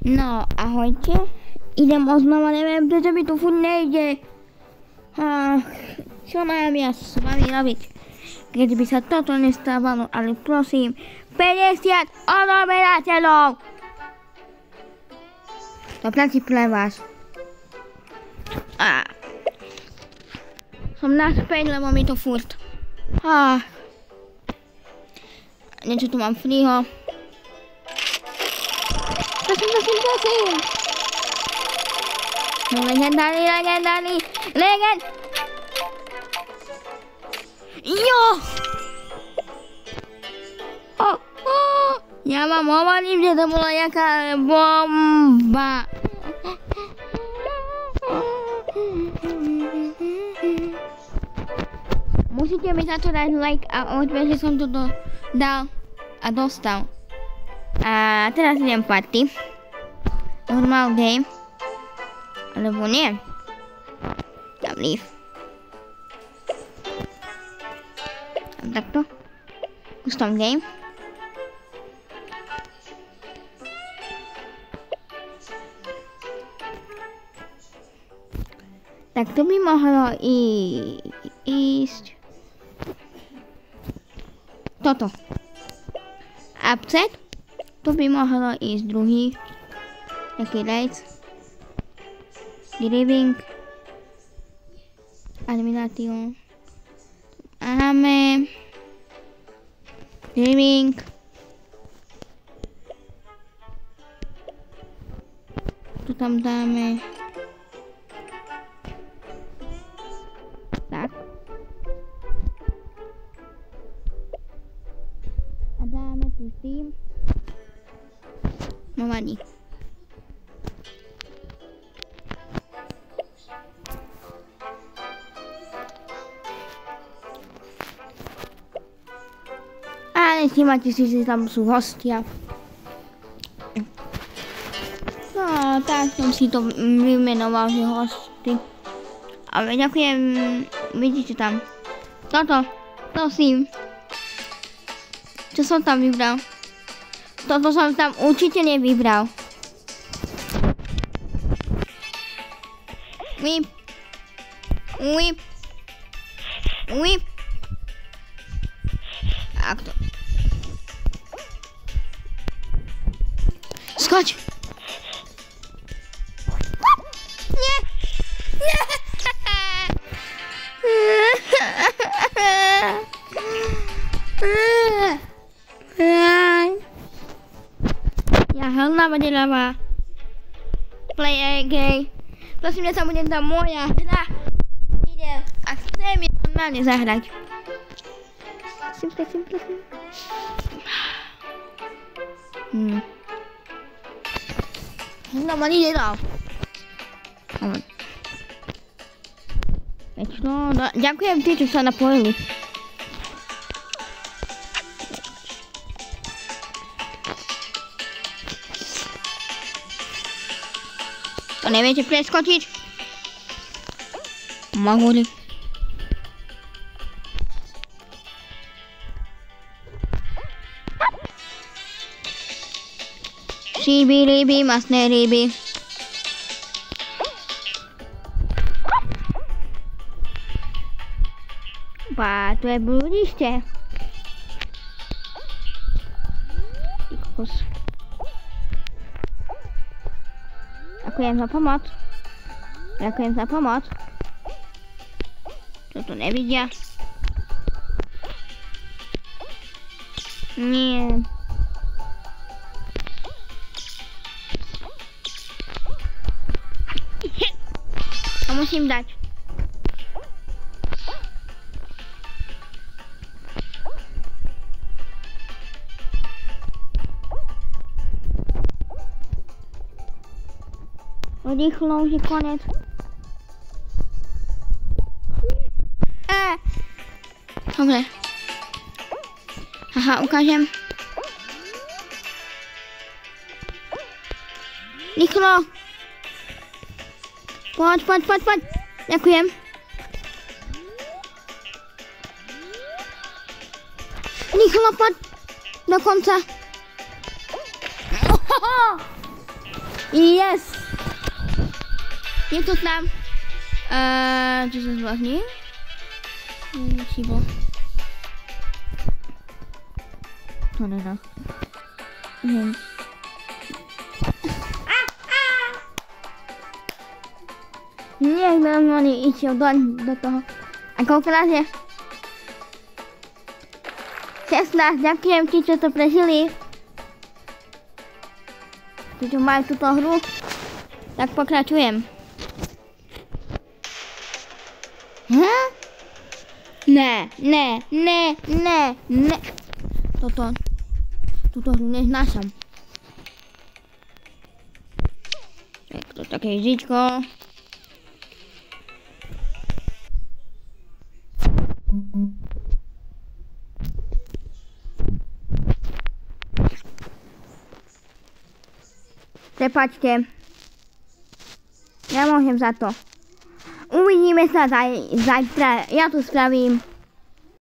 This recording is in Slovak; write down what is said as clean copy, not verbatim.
No, ahojte. Idem oznova, neviem, prečo mi tu furt nejde. Čo mám ja s vami robiť? Keď by sa toto nestávalo, ale prosím, 50 odoberateľov! To platí pre vás. Som naspäť, lebo mi to furt. Niečo tu mám frýho. Prosím. No, legendárny. Jo! Ja vám hovorím, že to bola jaká bomba. Musíte mi za to dať like a odveď, že som to dal a dostal. A teraz idem party. Normal game. Alebo nie. Dám leave. Dám takto. Custom game. Tak to by mohlo ísť toto. Upset. To by mohlo ísť druhý. Taký raid. Driving. Elimination. Máme. Driving. Tu tam dáme. Tak. A dáme tu tým. No vadí. Ale všimajte si, že tam sú hostia. No, tak som si to vymenoval, že hosty. Ale ďakujem, vidíte tam. Toto, prosím. Čo som tam vybral? Toto som tam určite nevybral. Whip. Tak to. Skoč! Nie! Ja hlavná badeľava. Play gay. Prosím, že sa bude tá moja hra. Idem. A chcem je normálne zahrať. Simple. No, man ide dál. Večno, ďakujem tí, čo sa napojili. To neviete preskočiť? Mohli. Šíby, ryby, masné ryby. To je bludište. Ďakujem za pomoc. Toto nevidia. Nie. To musím dať. Rýchlo, už je konec. Dobre. Aha, ukážem. Rýchlo. Poď. Ďakujem. Rýchlo, poď. Do konca. Yes! Je to tam. Čo sa zvládne? Chybo. To nedá. Nie, normálne išiel do toho. A koľkokrát je? 16, ďakujem ti, čo to prežili. Tí, čo majú túto hru, tak pokračujem. Ne. Túto hru neznášam. Tak to také žičko. Prepačte. Ja môžem za to. Uvidíme sa zajtra. Ja tu spravím